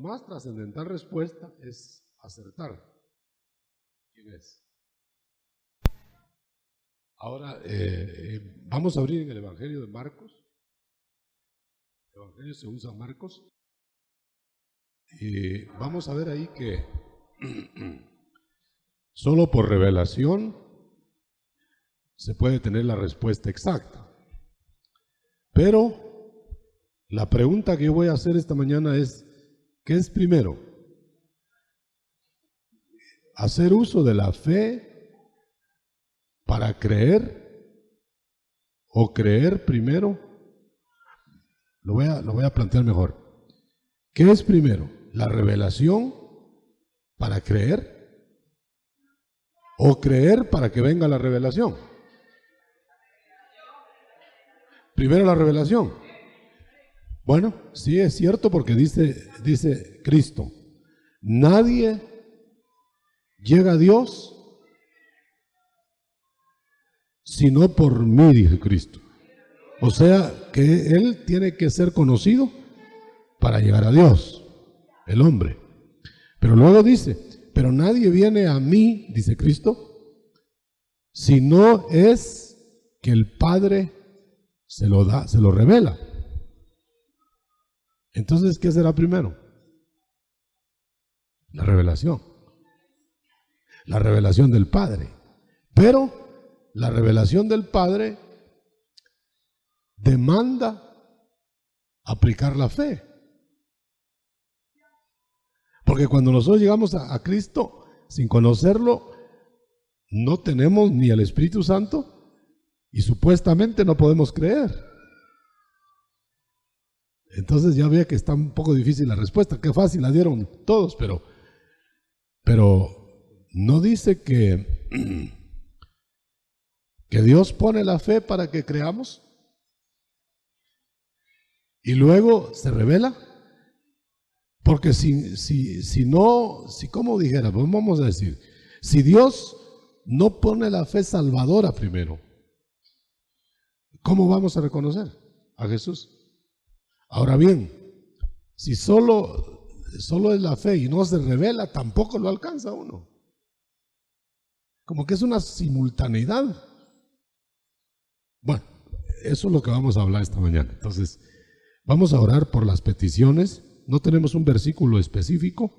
más trascendental respuesta es acertar. ¿Quién es? Ahora vamos a abrir en el Evangelio de Marcos. El Evangelio según San Marcos. Y vamos a ver ahí que solo por revelación se puede tener la respuesta exacta. Pero la pregunta que yo voy a hacer esta mañana es, ¿qué es primero? ¿Hacer uso de la fe para creer o creer primero? Lo voy a plantear mejor. ¿Qué es primero? ¿La revelación para creer o creer para que venga la revelación? Primero la revelación. Bueno, sí es cierto porque dice Cristo, nadie llega a Dios sino por mí, dice Cristo. O sea que Él tiene que ser conocido para llegar a Dios, el hombre. Pero luego dice, pero nadie viene a mí, dice Cristo, si no es que el Padre se lo da, se lo revela. Entonces, ¿qué será primero? La revelación. La revelación del Padre. Pero la revelación del Padre demanda aplicar la fe. Porque cuando nosotros llegamos a Cristo sin conocerlo, no tenemos ni el Espíritu Santo y supuestamente no podemos creer. Entonces ya ve que está un poco difícil la respuesta. Qué fácil la dieron todos, pero no dice que Dios pone la fe para que creamos y luego se revela. Porque si no, como dijera, pues vamos a decir, si Dios no pone la fe salvadora primero, ¿cómo vamos a reconocer a Jesús? Ahora bien, si solo es la fe y no se revela, tampoco lo alcanza uno. Como que es una simultaneidad. Bueno, eso es lo que vamos a hablar esta mañana. Entonces, vamos a orar por las peticiones. No tenemos un versículo específico,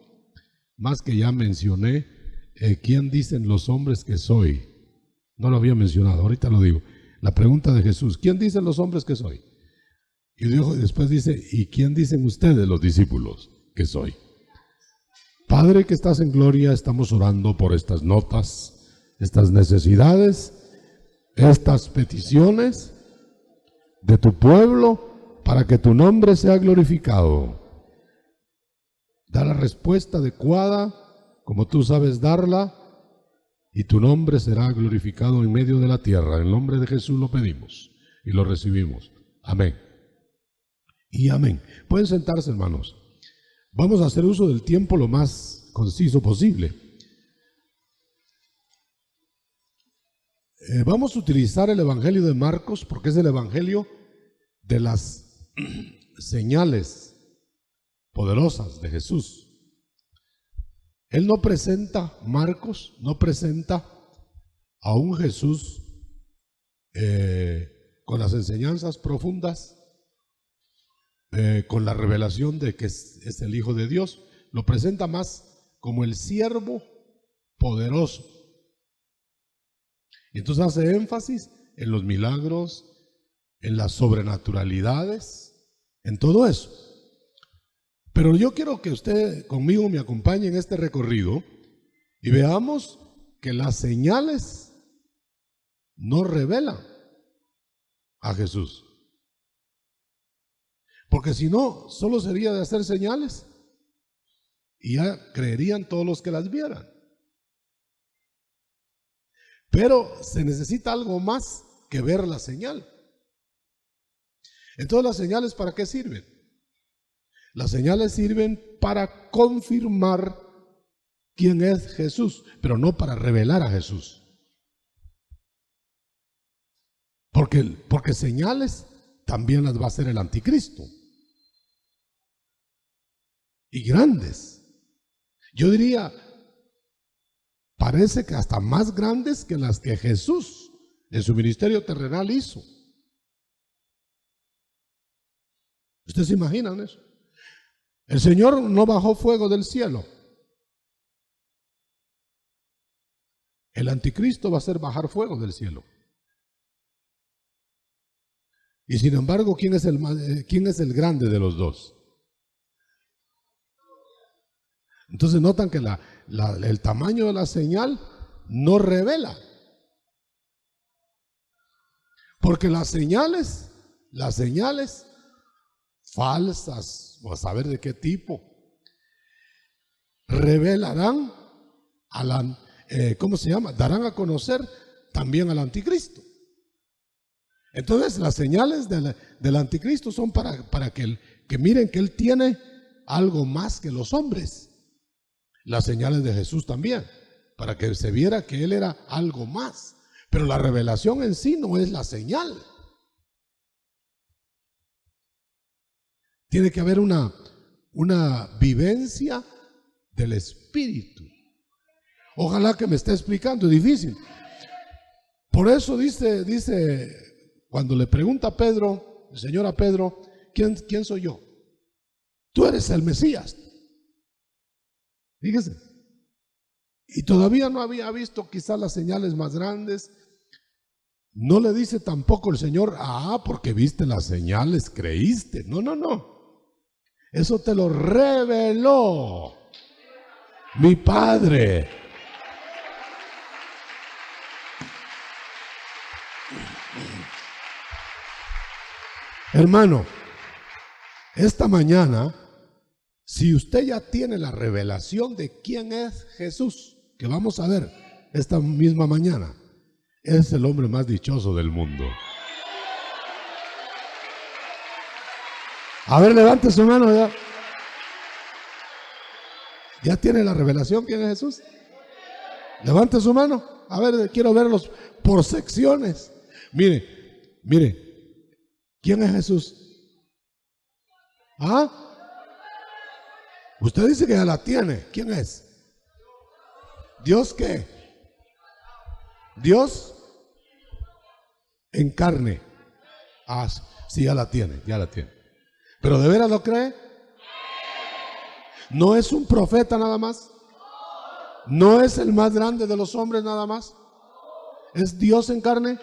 más que ya mencioné, ¿quién dicen los hombres que soy? No lo había mencionado, ahorita lo digo. La pregunta de Jesús, ¿quién dicen los hombres que soy? Y después dice, ¿y quién dicen ustedes los discípulos que soy? Padre que estás en gloria, estamos orando por estas notas, estas necesidades, estas peticiones de tu pueblo para que tu nombre sea glorificado. Da la respuesta adecuada, como tú sabes darla, y tu nombre será glorificado en medio de la tierra. En el nombre de Jesús lo pedimos y lo recibimos. Amén. Y amén. Pueden sentarse, hermanos. Vamos a hacer uso del tiempo lo más conciso posible. Vamos a utilizar el Evangelio de Marcos porque es el Evangelio de las señales poderosas de Jesús. Él no presenta, Marcos no presenta a un Jesús con las enseñanzas profundas, con la revelación de que es el Hijo de Dios. Lo presenta más como el siervo poderoso. Y entonces hace énfasis en los milagros, en las sobrenaturalidades, en todo eso. Pero yo quiero que usted conmigo me acompañe en este recorrido y veamos que las señales no revelan a Jesús. Porque si no, solo sería de hacer señales y ya creerían todos los que las vieran. Pero se necesita algo más que ver la señal. Entonces, ¿las señales para qué sirven? Las señales sirven para confirmar quién es Jesús, pero no para revelar a Jesús. Porque señales también las va a hacer el anticristo. y grandes. Yo diría, parece que hasta más grandes que las que Jesús en su ministerio terrenal hizo. ¿Ustedes se imaginan eso? El Señor no bajó fuego del cielo. El anticristo va a hacer bajar fuego del cielo. Y sin embargo, ¿quién es el grande de los dos? Entonces notan que el tamaño de la señal no revela. Porque las señales falsas, o a saber de qué tipo, revelarán ¿cómo se llama? Darán a conocer también al anticristo. Entonces las señales del anticristo son para que miren que él tiene algo más que los hombres. Las señales de Jesús también, para que se viera que él era algo más. Pero la revelación en sí no es la señal. Tiene que haber una vivencia del Espíritu. Ojalá que me esté explicando, es difícil. Por eso dice, cuando le pregunta a Pedro, el Señor a Pedro, ¿quién soy yo? Tú eres el Mesías. Fíjese. Y todavía no había visto quizás las señales más grandes. No le dice tampoco el Señor, porque viste las señales, creíste. No. Eso te lo reveló mi Padre. Hermano, esta mañana, si usted ya tiene la revelación de quién es Jesús, que vamos a ver esta misma mañana, es el hombre más dichoso del mundo. A ver, levante su mano ya. ¿Ya tiene la revelación quién es Jesús? Levante su mano. A ver, quiero verlos por secciones. Mire. ¿Quién es Jesús? Usted dice que ya la tiene. ¿Quién es? ¿Dios qué? Dios en carne. Sí, ya la tiene. ¿Pero de veras lo cree? ¿No es un profeta nada más? ¿No es el más grande de los hombres nada más? ¿Es Dios en carne?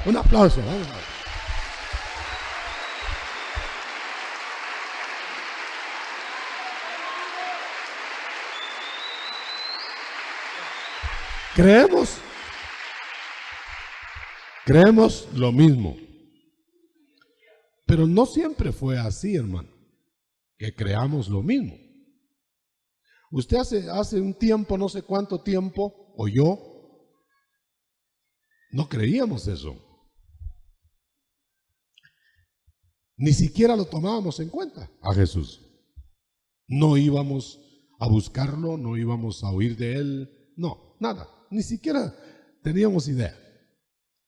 Un aplauso. Vamos a ver. Creemos lo mismo. Pero no siempre fue así, hermano, que creamos lo mismo. Usted hace un tiempo, no sé cuánto tiempo, o yo, no creíamos eso. Ni siquiera lo tomábamos en cuenta a Jesús. No íbamos a buscarlo, no íbamos a oír de él, no, nada. Ni siquiera teníamos idea.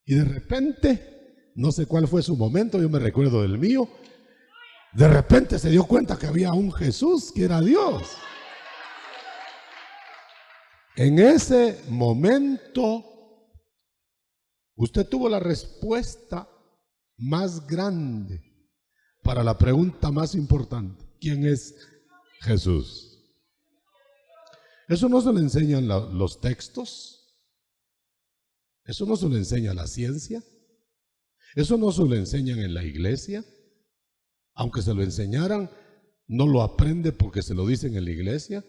Y de repente, no sé cuál fue su momento, yo me recuerdo del mío, de repente se dio cuenta que había un Jesús que era Dios. En ese momento, usted tuvo la respuesta más grande para la pregunta más importante: ¿quién es Jesús? Eso no se le enseñan los textos, eso no se le enseña la ciencia, eso no se le enseñan en la iglesia. Aunque se lo enseñaran, no lo aprende porque se lo dicen en la iglesia.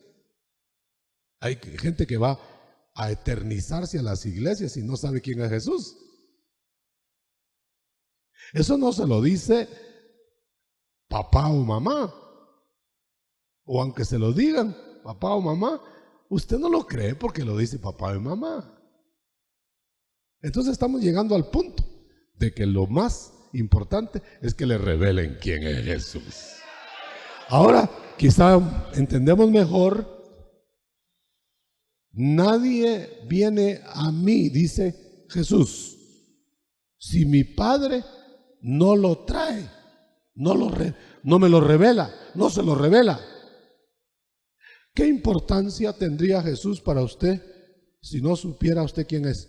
Hay gente que va a eternizarse a las iglesias y no sabe quién es Jesús. Eso no se lo dice papá o mamá. O aunque se lo digan papá o mamá, usted no lo cree porque lo dice papá o mamá. Entonces estamos llegando al punto de que lo más importante es que le revelen quién es Jesús. Ahora, quizá entendemos mejor. Nadie viene a mí, dice Jesús, si mi Padre no lo trae, no me lo revela, no se lo revela. ¿Qué importancia tendría Jesús para usted si no supiera usted quién es?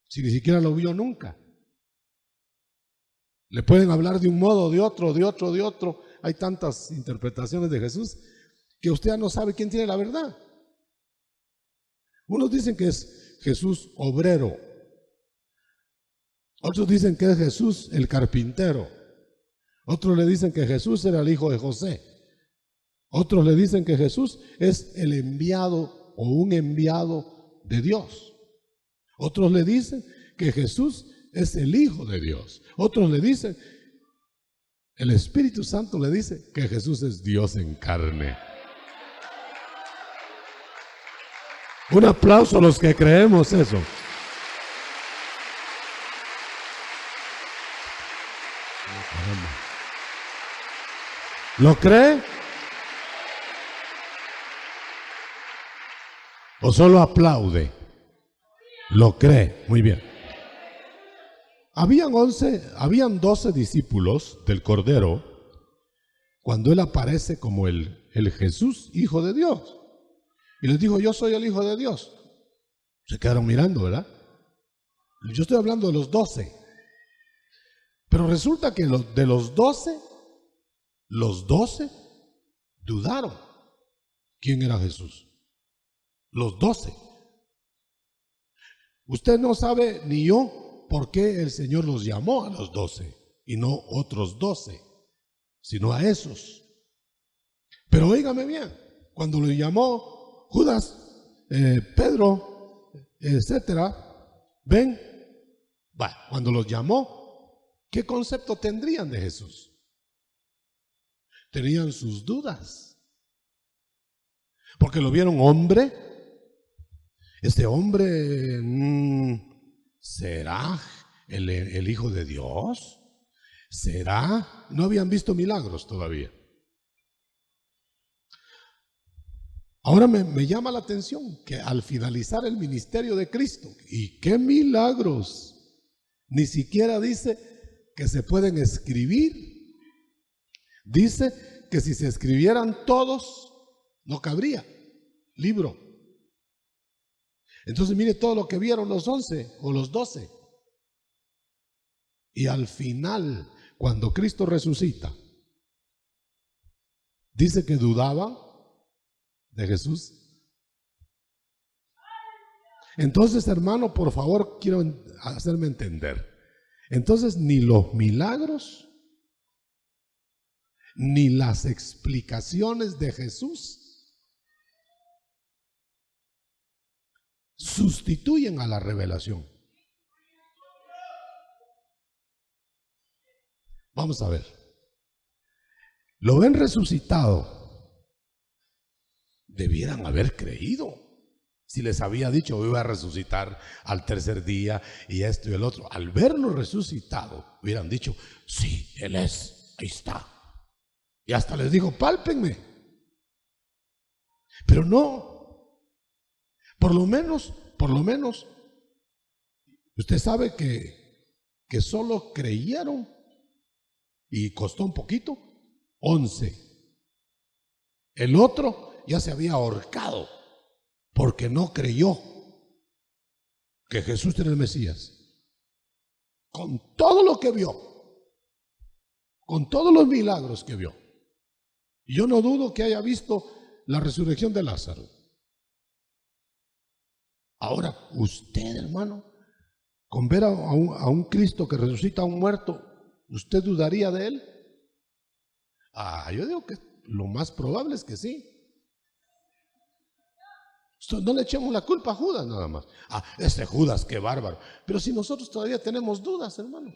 Si ni siquiera lo vio nunca. Le pueden hablar de un modo, de otro, de otro, de otro. Hay tantas interpretaciones de Jesús que usted ya no sabe quién tiene la verdad. Unos dicen que es Jesús obrero. Otros dicen que es Jesús el carpintero. Otros le dicen que Jesús era el hijo de José. Otros le dicen que Jesús es el enviado o un enviado de Dios. Otros le dicen que Jesús es el Hijo de Dios. Otros le dicen, el Espíritu Santo le dice que Jesús es Dios en carne. Un aplauso a los que creemos eso. ¿Lo cree? ¿O solo aplaude? Lo cree. Muy bien. Habían 12 discípulos del Cordero cuando Él aparece como el Jesús, Hijo de Dios. Y les dijo, yo soy el Hijo de Dios. Se quedaron mirando, ¿verdad? Yo estoy hablando de los 12. Pero resulta que de los 12 dudaron quién era Jesús. Los 12. Usted no sabe ni yo por qué el Señor los llamó a los 12 y no otros 12, sino a esos. Pero óigame bien, cuando lo llamó Judas, Pedro, etcétera, ven, cuando los llamó, ¿qué concepto tendrían de Jesús? Tenían sus dudas, porque lo vieron hombre. Este hombre, ¿será el Hijo de Dios? ¿Será? No habían visto milagros todavía. Ahora me llama la atención que al finalizar el ministerio de Cristo, y qué milagros, ni siquiera dice que se pueden escribir. Dice que si se escribieran todos, no cabría libro. Entonces mire todo lo que vieron los 11 o los 12. Y al final, cuando Cristo resucita, dice que dudaban de Jesús. Entonces, hermano, por favor, quiero hacerme entender. Entonces, ni los milagros, ni las explicaciones de Jesús sustituyen a la revelación. Vamos a ver. Lo ven resucitado. Debieran haber creído. Si les había dicho, iba a resucitar al tercer día y esto y el otro. Al verlo resucitado, hubieran dicho, sí, Él es, ahí está. Y hasta les dijo, pálpenme. Pero no. Por lo menos, usted sabe que solo creyeron y costó un poquito, 11. El otro ya se había ahorcado porque no creyó que Jesús era el Mesías. Con todo lo que vio, con todos los milagros que vio. Y yo no dudo que haya visto la resurrección de Lázaro. Ahora, usted, hermano, con ver a un Cristo que resucita a un muerto, ¿usted dudaría de Él? Yo digo que lo más probable es que sí. No le echemos la culpa a Judas nada más. Ese Judas, qué bárbaro. Pero si nosotros todavía tenemos dudas, hermano.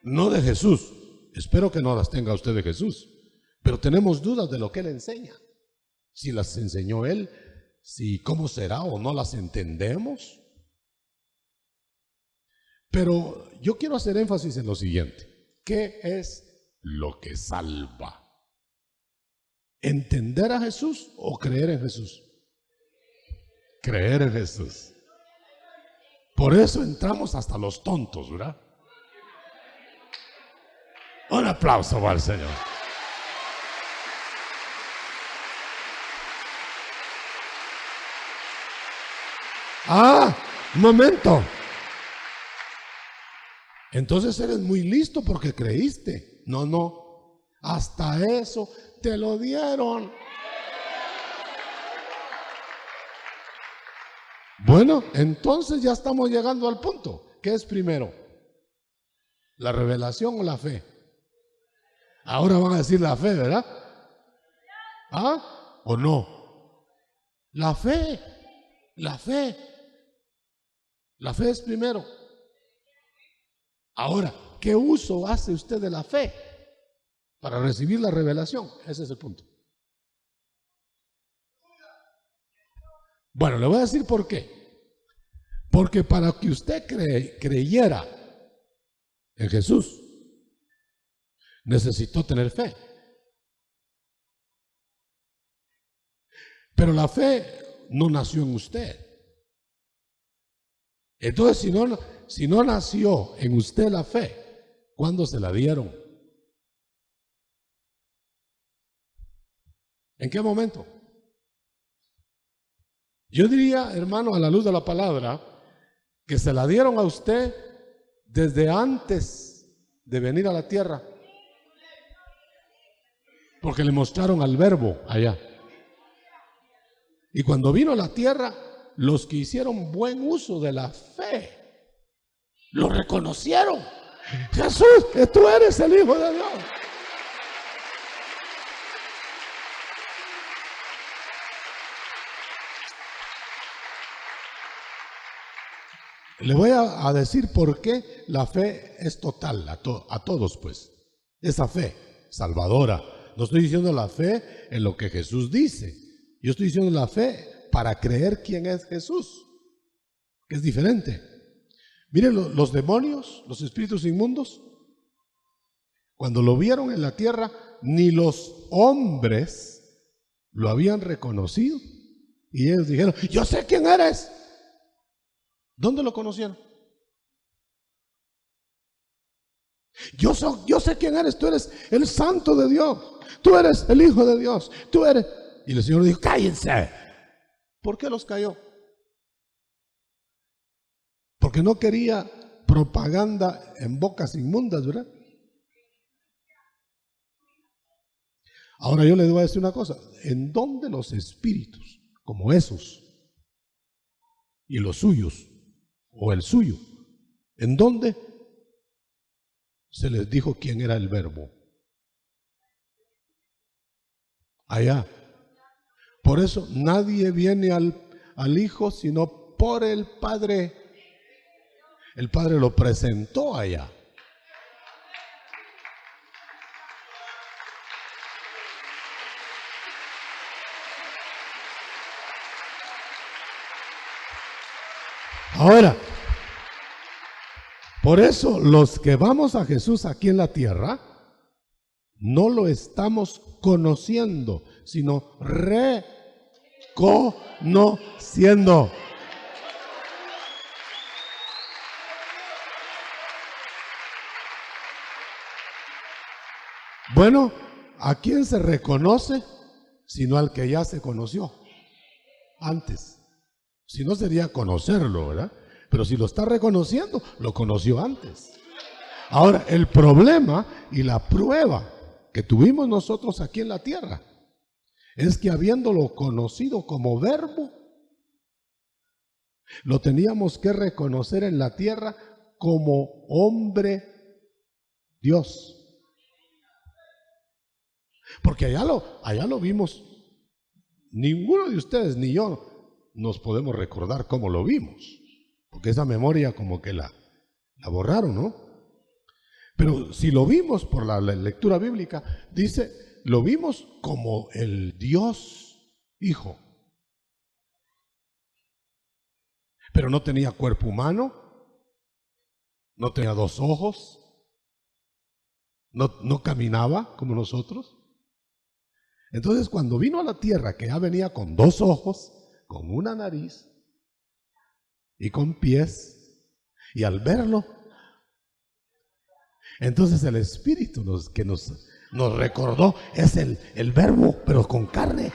No de Jesús. Espero que no las tenga usted de Jesús. Pero tenemos dudas de lo que Él enseña. Si las enseñó Él, si cómo será o no las entendemos. Pero yo quiero hacer énfasis en lo siguiente. ¿Qué es lo que salva? ¿Entender a Jesús o creer en Jesús? Creer en Jesús. Por eso entramos hasta los tontos, ¿verdad? Un aplauso al Señor. Ah, un momento. Entonces eres muy listo porque creíste. No, no. Hasta eso te lo dieron. Bueno, entonces ya estamos llegando al punto. ¿Qué es primero? ¿La revelación o la fe? Ahora van a decir la fe, ¿verdad? ¿Ah? ¿O no? La fe. La fe. La fe es primero. Ahora, ¿qué uso hace usted de la fe para recibir la revelación? Ese es el punto. Bueno, le voy a decir por qué. Porque para que usted creyera en Jesús, necesitó tener fe. Pero la fe no nació en usted. Entonces, si no nació en usted la fe, ¿cuándo se la dieron? ¿En qué momento? Yo diría, hermano, a la luz de la palabra, que se la dieron a usted desde antes de venir a la tierra, porque le mostraron al Verbo allá. Y cuando vino a la tierra, los que hicieron buen uso de la fe, lo reconocieron. Jesús, que tú eres el Hijo de Dios. Le voy a decir por qué la fe es total, a todos pues. Esa fe salvadora. No estoy diciendo la fe en lo que Jesús dice. Yo estoy diciendo la fe para creer quién es Jesús, que es diferente. Miren los demonios, los espíritus inmundos, cuando lo vieron en la tierra, ni los hombres lo habían reconocido. Y ellos dijeron, yo sé quién eres. ¿Dónde lo conocieron? Yo sé quién eres, tú eres el Santo de Dios, tú eres el Hijo de Dios, tú eres... Y el Señor dijo, cállense. ¿Por qué los cayó? Porque no quería propaganda en bocas inmundas, ¿verdad? Ahora yo les voy a decir una cosa, ¿en dónde los espíritus, como esos, y los suyos, o el suyo, en dónde se les dijo quién era el Verbo? Allá. Por eso nadie viene al Hijo sino por el Padre. El Padre lo presentó allá. Ahora, por eso los que vamos a Jesús aquí en la tierra, no lo estamos conociendo, sino reconociendo. Bueno, ¿a quién se reconoce? Sino al que ya se conoció antes. Si no sería conocerlo, ¿verdad? Pero si lo está reconociendo, lo conoció antes. Ahora, el problema y la prueba que tuvimos nosotros aquí en la tierra es que habiéndolo conocido como Verbo, lo teníamos que reconocer en la tierra como hombre Dios. Porque allá lo vimos. Ninguno de ustedes ni yo nos podemos recordar cómo lo vimos, porque esa memoria como que la borraron, ¿no? Pero si lo vimos por la lectura bíblica, dice, lo vimos como el Dios Hijo. Pero no tenía cuerpo humano, no tenía dos ojos, no caminaba como nosotros. Entonces cuando vino a la tierra, que ya venía con dos ojos, con una nariz y con pies, y al verlo, entonces el Espíritu que nos recordó es el Verbo, pero con carne.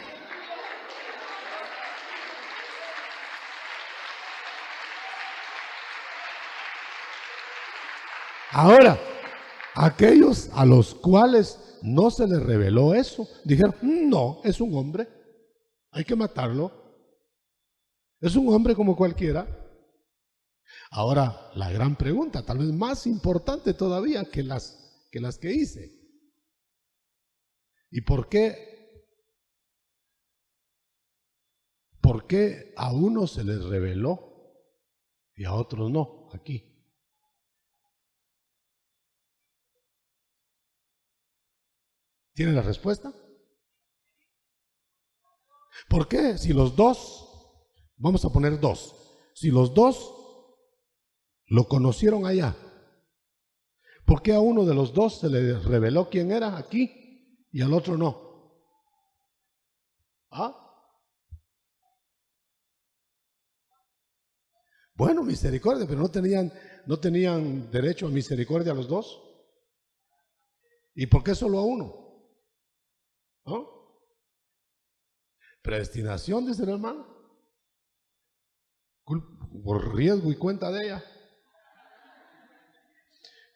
Ahora, aquellos a los cuales no se les reveló eso, dijeron, no, es un hombre, hay que matarlo, es un hombre como cualquiera. Ahora, la gran pregunta, tal vez más importante todavía que las que hice, ¿y por qué a unos se les reveló y a otros no? Aquí. ¿Tiene la respuesta? ¿Por qué? Si los dos, vamos a poner dos, si los dos lo conocieron allá, ¿por qué a uno de los dos se le reveló quién era aquí y al otro no? ¿Ah? Bueno, misericordia, pero no tenían derecho a misericordia a los dos. ¿Y por qué solo a uno? ¿Ah? Predestinación, dice el hermano, por riesgo y cuenta de ella.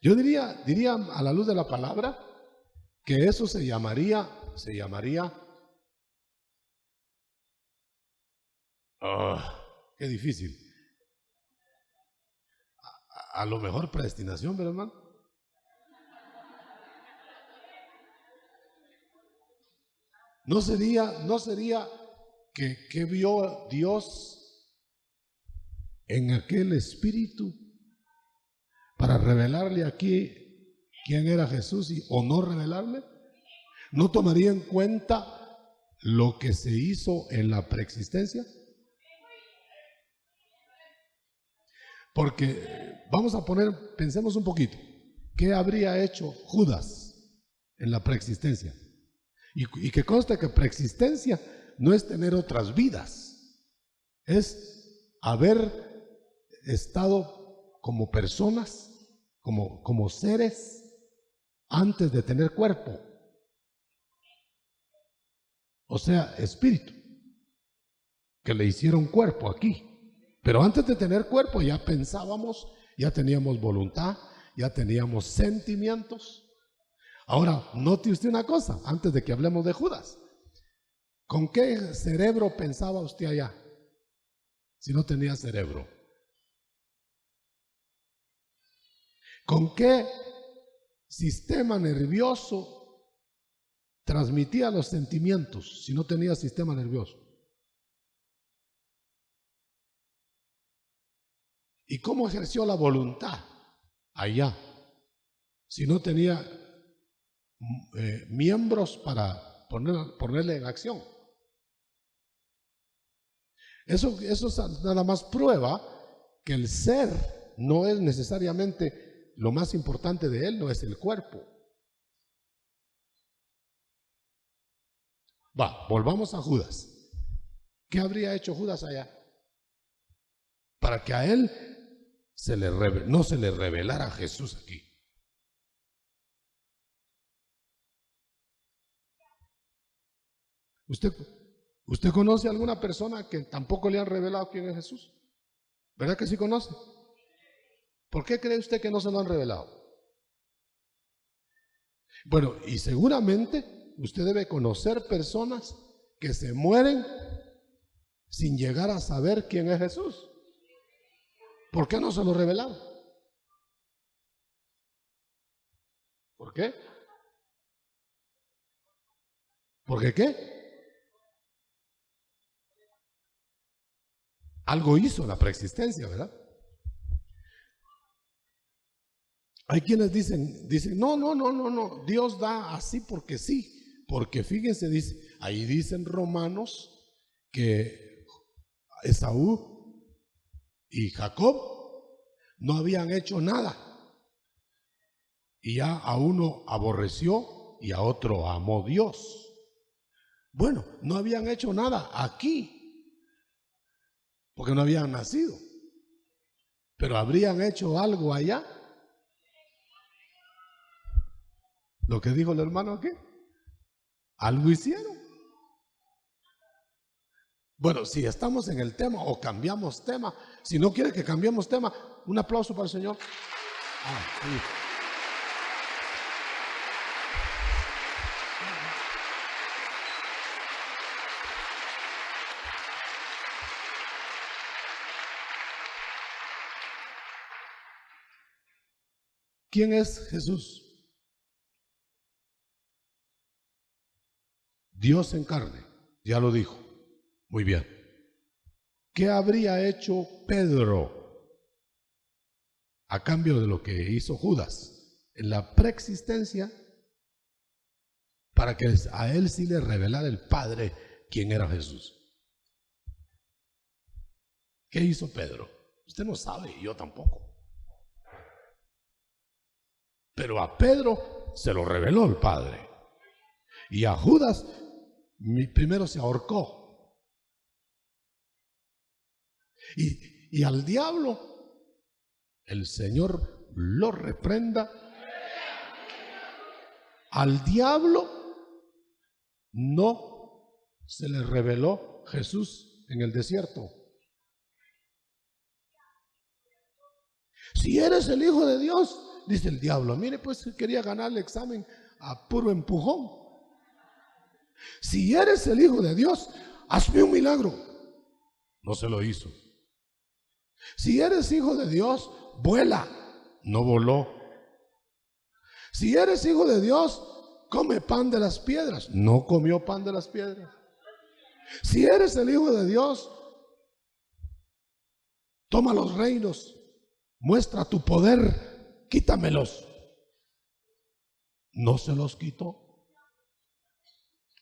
Yo diría a la luz de la palabra que eso se llamaría, qué difícil. A lo mejor predestinación, ¿verdad, hermano? No sería que vio Dios en aquel espíritu para revelarle aquí quién era Jesús o no revelarle. ¿No tomaría en cuenta lo que se hizo en la preexistencia? Porque vamos a pensemos un poquito, ¿qué habría hecho Judas en la preexistencia? Y que conste que preexistencia no es tener otras vidas, es haber estado como personas, como seres antes de tener cuerpo. O sea, espíritu, que le hicieron cuerpo aquí. Pero antes de tener cuerpo ya pensábamos, ya teníamos voluntad, ya teníamos sentimientos. Ahora, note usted una cosa, antes de que hablemos de Judas. ¿Con qué cerebro pensaba usted allá? Si no tenía cerebro. ¿Con qué sistema nervioso transmitía los sentimientos si no tenía sistema nervioso? ¿Y cómo ejerció la voluntad allá si no tenía miembros para ponerle en acción? Eso nada más prueba que el ser no es necesariamente lo más importante de él, no es el cuerpo. Volvamos a Judas. ¿Qué habría hecho Judas allá? Para que a él no se le revelara a Jesús aquí. ¿Usted conoce a alguna persona que tampoco le han revelado quién es Jesús? ¿Verdad que sí conoce? ¿Por qué cree usted que no se lo han revelado? Bueno, y seguramente usted debe conocer personas que se mueren sin llegar a saber quién es Jesús. ¿Por qué no se lo revelaron? ¿Por qué? ¿Por qué? Algo hizo la preexistencia, ¿verdad? Hay quienes dicen, no, Dios da así porque sí, porque fíjense, ahí dicen Romanos que Esaú y Jacob no habían hecho nada y ya a uno aborreció y a otro amó Dios. Bueno, no habían hecho nada aquí porque no habían nacido, pero habrían hecho algo allá. Lo que dijo el hermano aquí, algo hicieron. Bueno, si estamos en el tema o cambiamos tema, si no quiere que cambiemos tema, un aplauso para el Señor. Sí. ¿Quién es Jesús? Dios en carne, ya lo dijo. Muy bien. ¿Qué habría hecho Pedro a cambio de lo que hizo Judas en la preexistencia para que a él sí le revelara el Padre quién era Jesús? ¿Qué hizo Pedro? Usted no sabe, yo tampoco. Pero a Pedro se lo reveló el Padre. Y a Judas primero se ahorcó. Y al diablo, el Señor lo reprenda. Al diablo no se le reveló Jesús en el desierto. Si eres el Hijo de Dios, dice el diablo, mire, pues quería ganar el examen a puro empujón. Si eres el Hijo de Dios, hazme un milagro. No se lo hizo. Si eres hijo de Dios, vuela. No voló. Si eres hijo de Dios, come pan de las piedras. No comió pan de las piedras. Si eres el Hijo de Dios, toma los reinos, muestra tu poder, quítamelos. No se los quitó.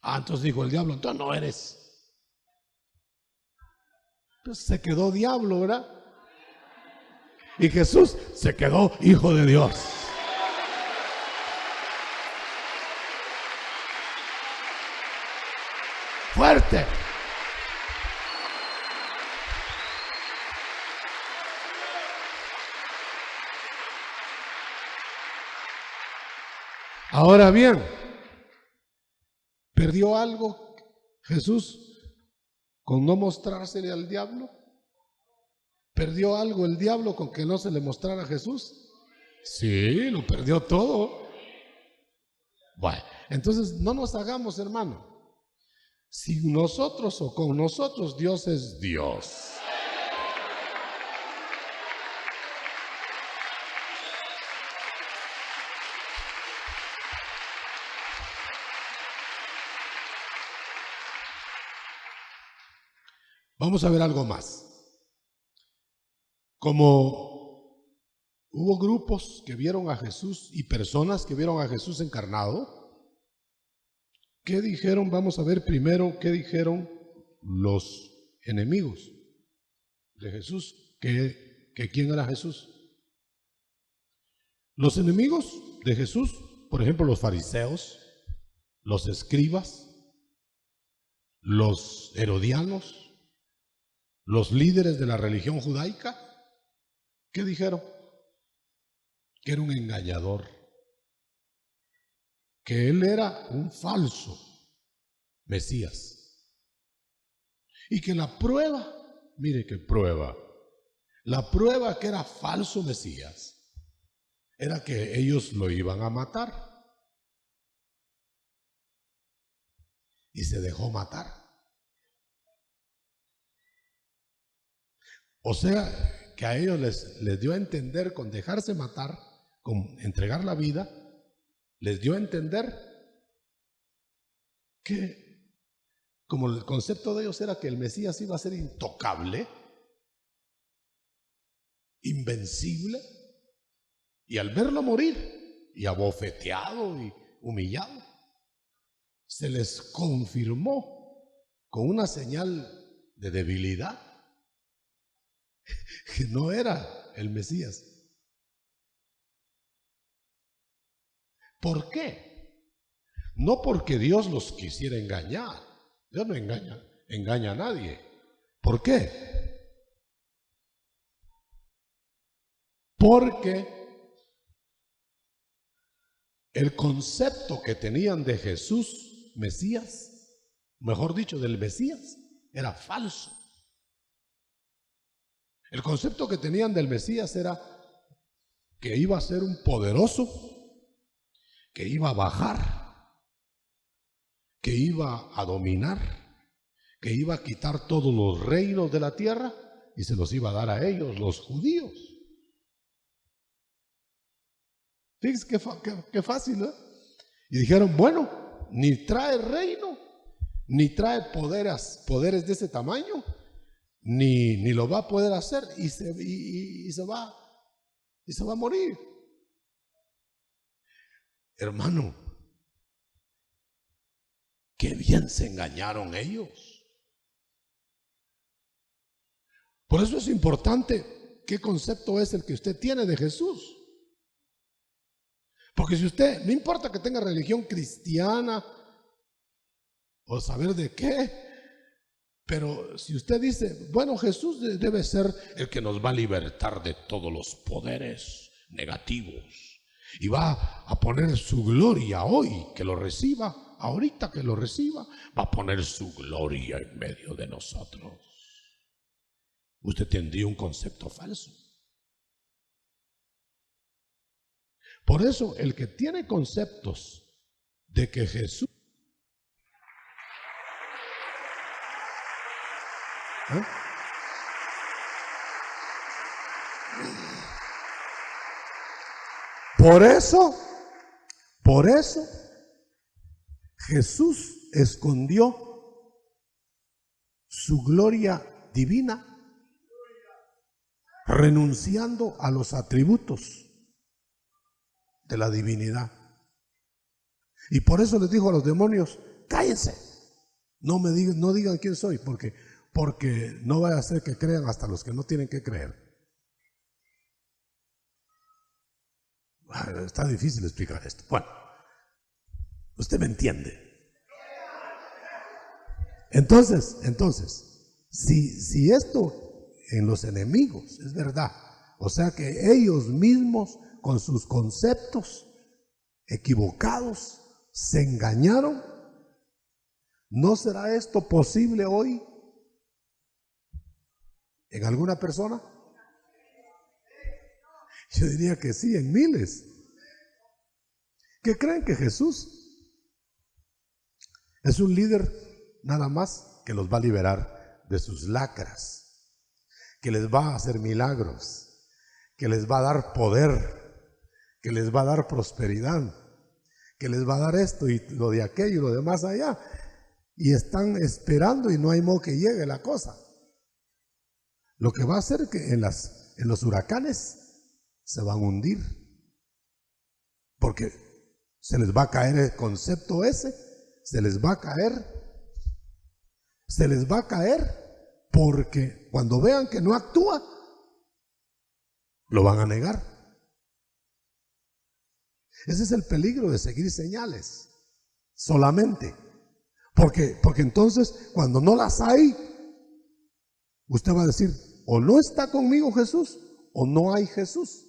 Entonces dijo el diablo, entonces no eres. Pues se quedó diablo, ¿verdad? Y Jesús se quedó Hijo de Dios. Fuerte. Ahora bien, ¿perdió algo Jesús con no mostrársele al diablo? ¿Perdió algo el diablo con que no se le mostrara a Jesús? Sí, lo perdió todo. Bueno, entonces no nos hagamos, hermano. Sin nosotros o con nosotros, Dios es Dios. Vamos a ver algo más. Como hubo grupos que vieron a Jesús y personas que vieron a Jesús encarnado, ¿qué dijeron? Vamos a ver primero qué dijeron los enemigos de Jesús, que quién era Jesús. Los enemigos de Jesús, por ejemplo, los fariseos, los escribas, los herodianos, los líderes de la religión judaica, ¿qué dijeron? Que era un engañador, que él era un falso Mesías y que la prueba, mire qué prueba, la prueba que era falso Mesías era que ellos lo iban a matar y se dejó matar. O sea, que a ellos les dio a entender con dejarse matar, con entregar la vida, les dio a entender que como el concepto de ellos era que el Mesías iba a ser intocable, invencible, y al verlo morir y abofeteado y humillado, se les confirmó con una señal de debilidad que no era el Mesías. ¿Por qué? No porque Dios los quisiera engañar. Dios no engaña a nadie. ¿Por qué? Porque el concepto que tenían de Jesús, Mesías, mejor dicho, del Mesías, era falso. El concepto que tenían del Mesías era que iba a ser un poderoso, que iba a bajar, que iba a dominar, que iba a quitar todos los reinos de la tierra y se los iba a dar a ellos, los judíos. Fíjense qué fácil, ¿eh? Y dijeron, bueno, ni trae reino, ni trae poderes de ese tamaño, ni lo va a poder hacer, y se va a morir. Hermano, qué bien se engañaron ellos. Por eso es importante qué concepto es el que usted tiene de Jesús. Porque si usted, no importa que tenga religión cristiana o saber de qué, pero si usted dice, bueno, Jesús debe ser el que nos va a libertar de todos los poderes negativos y va a poner su gloria hoy, que lo reciba, ahorita que lo reciba, va a poner su gloria en medio de nosotros. Usted tendría un concepto falso. Por eso, el que tiene conceptos de que Jesús... ¿Eh? Por eso, Jesús escondió su gloria divina, renunciando a los atributos de la divinidad. Y por eso les dijo a los demonios, cállense, no digan quién soy, porque no vaya a ser que crean hasta los que no tienen que creer. Está difícil explicar esto. Bueno, usted me entiende. Entonces, si esto en los enemigos es verdad, o sea que ellos mismos con sus conceptos equivocados se engañaron, ¿no será esto posible hoy en alguna persona? Yo diría que sí, en miles, que creen que Jesús es un líder nada más que los va a liberar de sus lacras, que les va a hacer milagros, que les va a dar poder, que les va a dar prosperidad, que les va a dar esto y lo de aquello y lo demás allá, y están esperando y no hay modo que llegue la cosa. Lo que va a hacer que en los huracanes se van a hundir, porque se les va a caer el concepto ese, se les va a caer porque cuando vean que no actúa, lo van a negar. Ese es el peligro de seguir señales solamente, porque entonces cuando no las hay, usted va a decir, o no está conmigo Jesús, o no hay Jesús.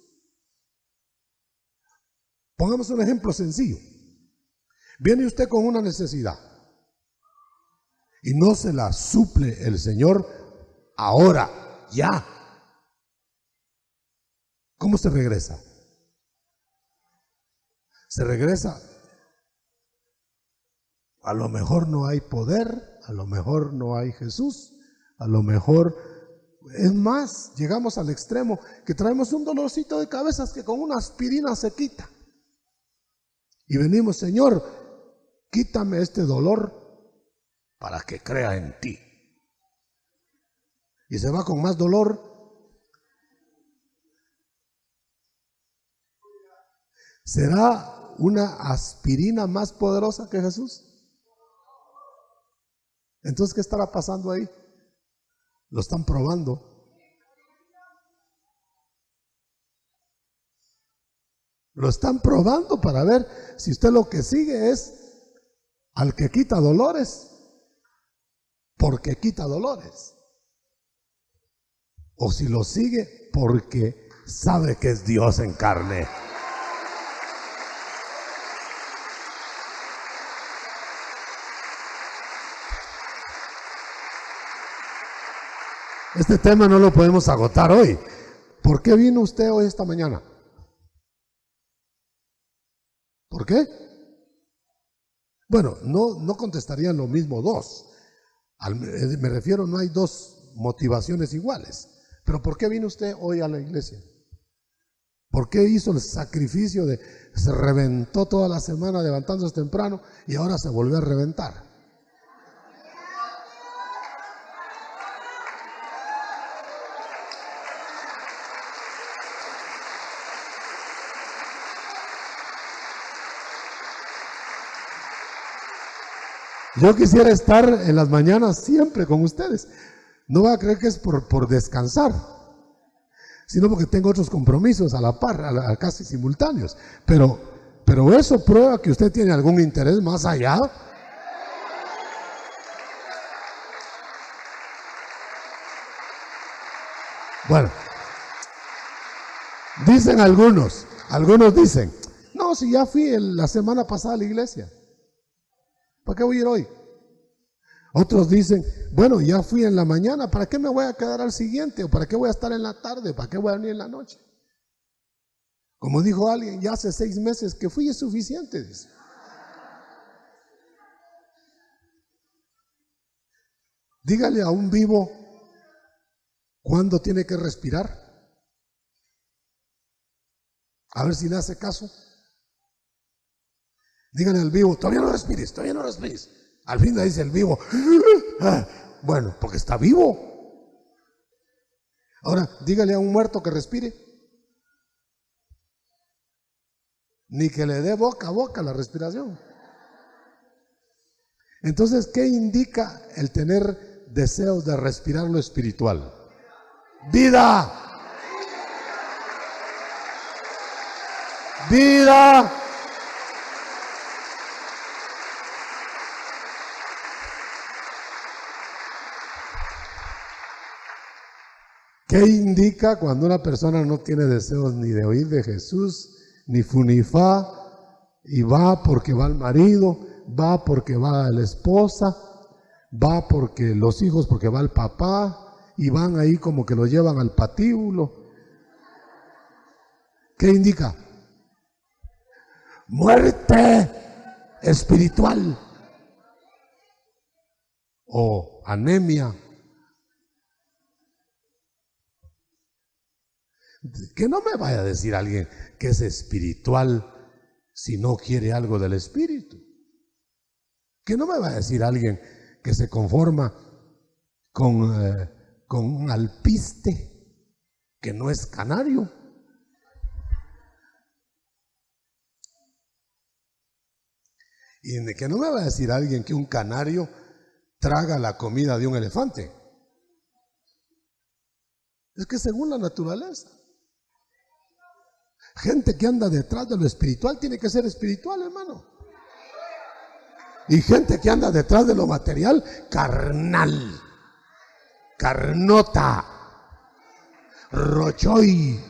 Pongamos un ejemplo sencillo. Viene usted con una necesidad y no se la suple el Señor ahora, ya. ¿Cómo se regresa? Se regresa. A lo mejor no hay poder, a lo mejor no hay Jesús, a lo mejor, es más, llegamos al extremo que traemos un dolorcito de cabezas que con una aspirina se quita. Y venimos, Señor, quítame este dolor para que crea en ti. Y se va con más dolor. ¿Será una aspirina más poderosa que Jesús? Entonces, ¿qué estará pasando ahí? Lo están probando. Lo están probando para ver si usted lo que sigue es al que quita dolores, porque quita dolores, o si lo sigue porque sabe que es Dios en carne. Este tema no lo podemos agotar hoy. ¿Por qué vino usted hoy esta mañana? ¿Por qué? Bueno, no contestarían lo mismo dos. Me refiero, no hay dos motivaciones iguales. Pero ¿por qué vino usted hoy a la iglesia? ¿Por qué hizo el sacrificio de se reventó toda la semana levantándose temprano y ahora se volvió a reventar. Yo quisiera estar en las mañanas siempre con ustedes. No va a creer que es por descansar, sino porque tengo otros compromisos a la par, casi simultáneos. Pero eso prueba que usted tiene algún interés más allá. Bueno, dicen algunos dicen, no, si ya fui la semana pasada a la iglesia, ¿para qué voy a ir hoy? Otros dicen, bueno, ya fui en la mañana, ¿para qué me voy a quedar al siguiente? ¿O para qué voy a estar en la tarde? ¿Para qué voy a venir en la noche? Como dijo alguien, ya hace 6 meses que fui, es suficiente, dice. Dígale a un vivo cuándo tiene que respirar. A ver si le hace caso. Dígale al vivo, todavía no respires, todavía no respires. Al fin le dice el vivo, bueno, porque está vivo. Ahora, dígale a un muerto que respire. Ni que le dé boca a boca la respiración. Entonces, ¿qué indica el tener deseos de respirar lo espiritual? Vida. Vida. ¿Qué indica cuando una persona no tiene deseos ni de oír de Jesús, ni funifá, y va porque va el marido, va porque va la esposa, va porque los hijos, porque va el papá, y van ahí como que lo llevan al patíbulo? ¿Qué indica? Muerte espiritual o anemia. Que no me vaya a decir alguien que es espiritual si no quiere algo del espíritu. Que no me vaya a decir alguien que se conforma con un alpiste que no es canario. Y que no me vaya a decir alguien que un canario traga la comida de un elefante. Es que según la naturaleza. Gente que anda detrás de lo espiritual tiene que ser espiritual, hermano. Y gente que anda detrás de lo material, carnal, carnota, rochoy.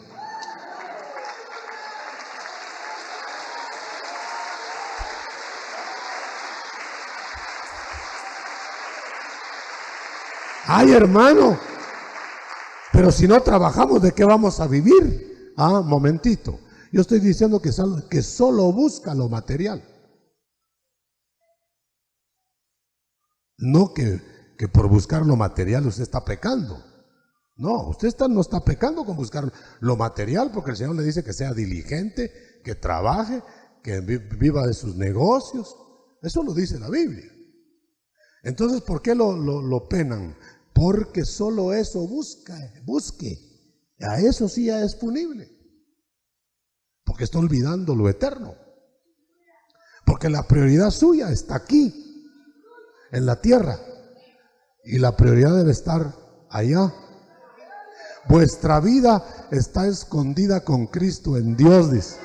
Ay, hermano, pero si no trabajamos, ¿de qué vamos a vivir? Ah, momentito. Yo estoy diciendo que solo busca lo material. No que por buscar lo material usted está pecando. No, usted no está pecando con buscar lo material, porque el Señor le dice que sea diligente, que trabaje, que viva de sus negocios. Eso lo dice la Biblia. Entonces, ¿por qué lo penan? Porque solo eso busque. A eso sí ya es punible. Porque está olvidando lo eterno. Porque la prioridad suya está aquí, en la tierra. Y la prioridad debe estar allá. Vuestra vida está escondida con Cristo en Dios, dice.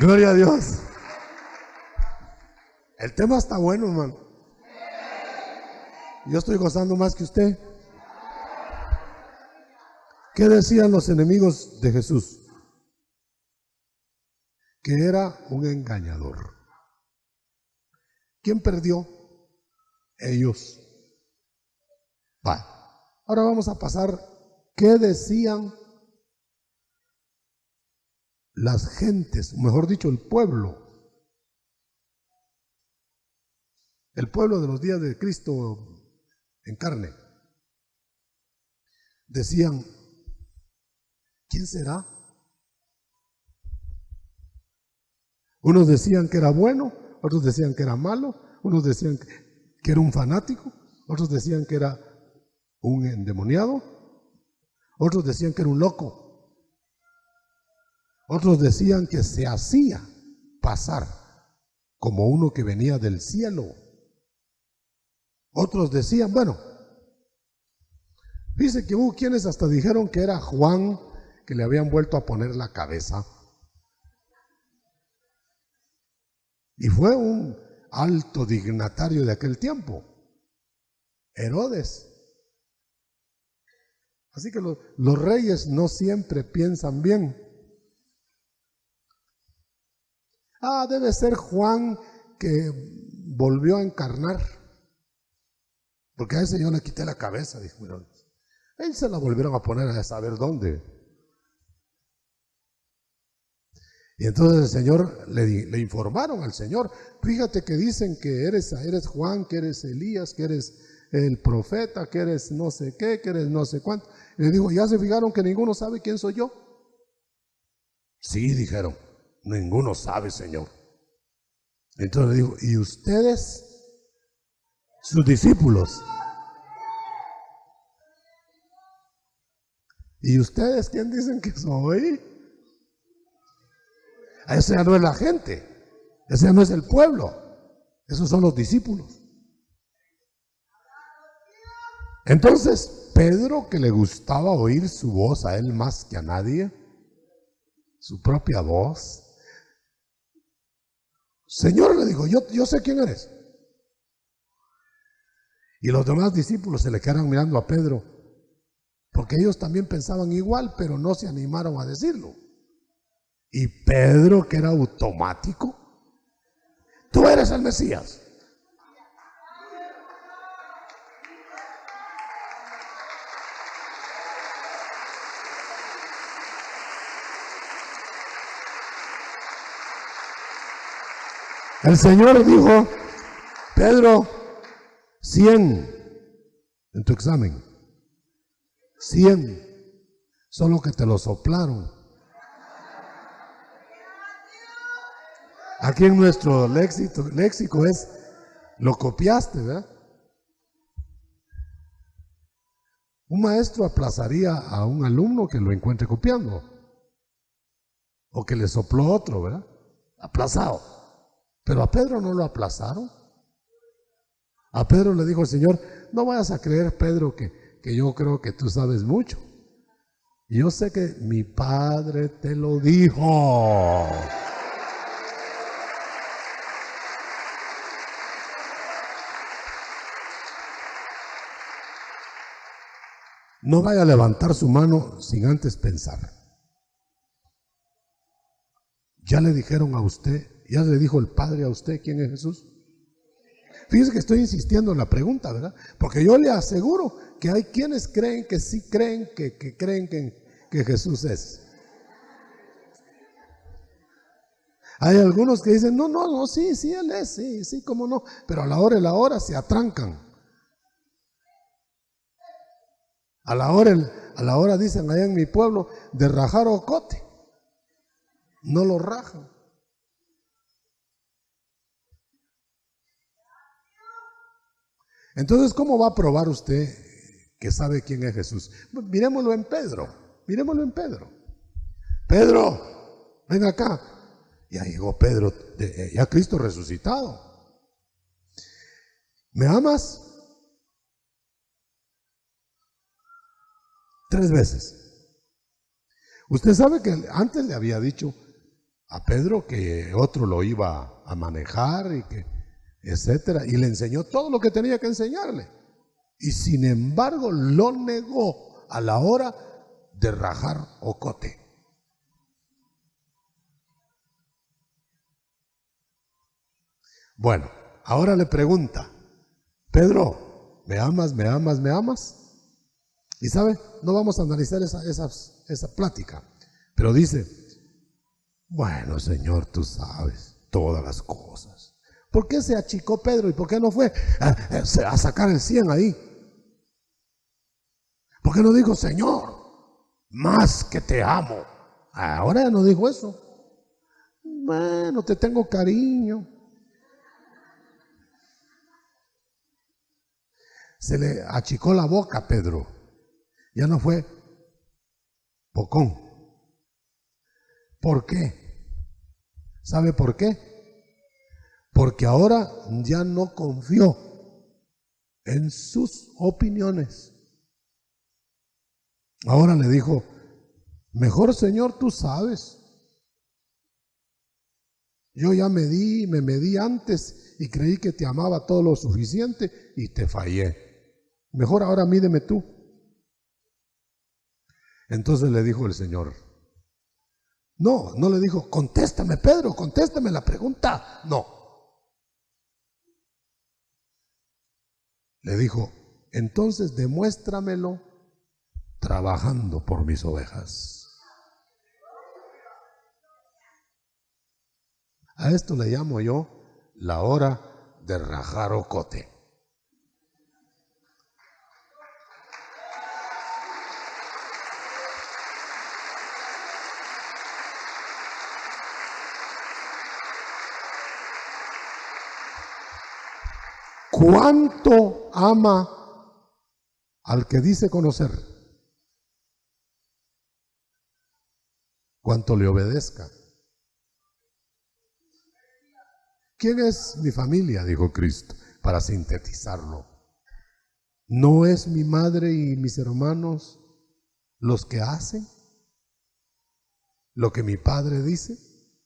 Gloria a Dios. El tema está bueno, hermano. Yo estoy gozando más que usted. ¿Qué decían los enemigos de Jesús? Que era un engañador. ¿Quién perdió? Ellos. Vale. Ahora vamos a pasar. ¿Qué decían las gentes, mejor dicho, el pueblo? el pueblo de los días de Cristo en carne, decían, ¿quién será? Unos decían que era bueno, otros decían que era malo, unos decían que era un fanático, otros decían que era un endemoniado, otros decían que era un loco, otros decían que se hacía pasar como uno que venía del cielo, otros decían, bueno, dice que hubo quienes hasta dijeron que era Juan, que le habían vuelto a poner la cabeza. Y fue un alto dignatario de aquel tiempo, Herodes. Así que los reyes no siempre piensan bien. Debe ser Juan que volvió a encarnar, porque a ese yo le quité la cabeza, dijo Herodes. Él se la volvieron a poner a saber dónde. Y entonces el Señor le informaron al Señor, fíjate que dicen que eres Juan, que eres Elías, que eres el profeta, que eres no sé qué, que eres no sé cuánto. Y le dijo, ¿ya se fijaron que ninguno sabe quién soy yo? Sí, dijeron, ninguno sabe, Señor. Entonces le dijo, ¿y ustedes, sus discípulos? ¿Y ustedes quién dicen que soy? Esa ya no es la gente, ese ya no es el pueblo, esos son los discípulos. Entonces Pedro, que le gustaba oír su voz a él más que a nadie, su propia voz, Señor, le dijo, yo sé quién eres. Y los demás discípulos se le quedaron mirando a Pedro, porque ellos también pensaban igual, pero no se animaron a decirlo. Y Pedro, que era automático, tú eres el Mesías. El Señor dijo, Pedro, 100 en tu examen, 100, solo que te lo soplaron. Aquí en nuestro léxico es, lo copiaste, ¿verdad? Un maestro aplazaría a un alumno que lo encuentre copiando, o que le sopló otro, ¿verdad? Aplazado. Pero a Pedro no lo aplazaron. A Pedro le dijo el Señor, no vayas a creer, Pedro, que yo creo que tú sabes mucho. Yo sé que mi Padre te lo dijo. No vaya a levantar su mano sin antes pensar. Ya le dijeron a usted, ya le dijo el Padre a usted quién es Jesús. Fíjese que estoy insistiendo en la pregunta, ¿verdad? Porque yo le aseguro que hay quienes creen que sí creen que creen que Jesús es. Hay algunos que dicen, no, sí, Él es, sí, cómo no. Pero a la hora se atrancan. A la hora dicen allá en mi pueblo, de rajar ocote. No lo rajan. Entonces, ¿cómo va a probar usted que sabe quién es Jesús? Miremoslo en Pedro. Pedro, ven acá. Ya llegó Pedro, ya Cristo resucitado. ¿Me amas? 3 veces. Usted sabe que antes le había dicho a Pedro que otro lo iba a manejar y que etcétera, y le enseñó todo lo que tenía que enseñarle, y sin embargo lo negó a la hora de rajar ocote. Bueno, ahora le pregunta, Pedro, ¿me amas? Y sabe, no vamos a analizar esa plática, pero dice, bueno, Señor, tú sabes todas las cosas, ¿Por qué se achicó Pedro y por qué no fue a sacar el 100 ahí? ¿Por qué no dijo, Señor, más que te amo? Ahora ya no dijo eso. Bueno, te tengo cariño. Se le achicó la boca a Pedro. Ya no fue bocón. ¿Por qué? ¿Sabe por qué? Porque ahora ya no confió en sus opiniones. Ahora le dijo, mejor Señor, tú sabes. Yo ya me medí antes y creí que te amaba todo lo suficiente y te fallé. Mejor ahora mídeme tú. Entonces le dijo el Señor, no le dijo, contéstame Pedro, contéstame la pregunta. No. Le dijo, entonces demuéstramelo trabajando por mis ovejas. A esto le llamo yo la hora de rajar ocote. ¿Cuánto ama al que dice conocer? ¿Cuánto le obedezca? ¿Quién es mi familia? Dijo Cristo, para sintetizarlo. ¿No es mi madre y mis hermanos los que hacen lo que mi Padre dice?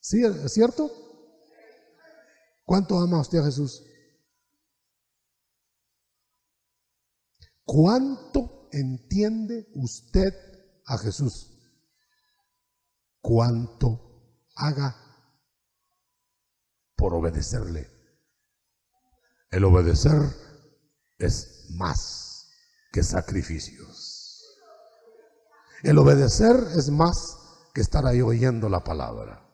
¿Sí, es cierto? ¿Cuánto ama usted a Jesús? ¿Cuánto entiende usted a Jesús? ¿Cuánto haga por obedecerle? El obedecer es más que sacrificios. El obedecer es más que estar ahí oyendo la palabra.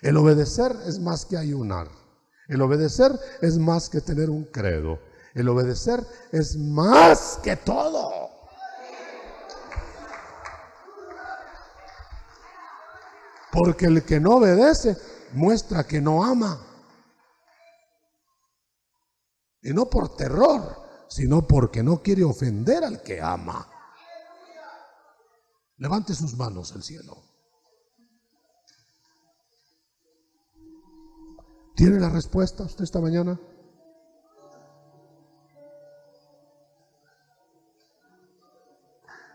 El obedecer es más que ayunar. El obedecer es más que tener un credo. El obedecer es más que todo. Porque el que no obedece muestra que no ama. Y no por terror, sino porque no quiere ofender al que ama. Levante sus manos al cielo. ¿Tiene la respuesta usted esta mañana?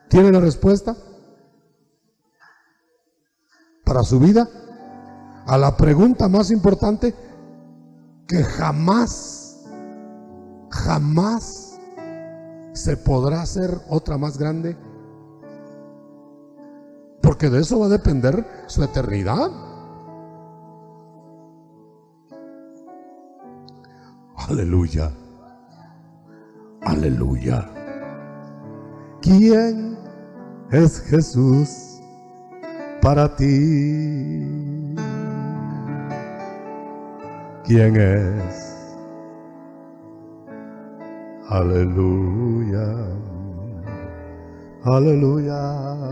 ¿Tiene la respuesta para su vida? A la pregunta más importante que jamás se podrá hacer otra más grande, porque de eso va a depender su eternidad. Aleluya, aleluya. ¿Quién es Jesús para ti? ¿Quién es? Aleluya, aleluya.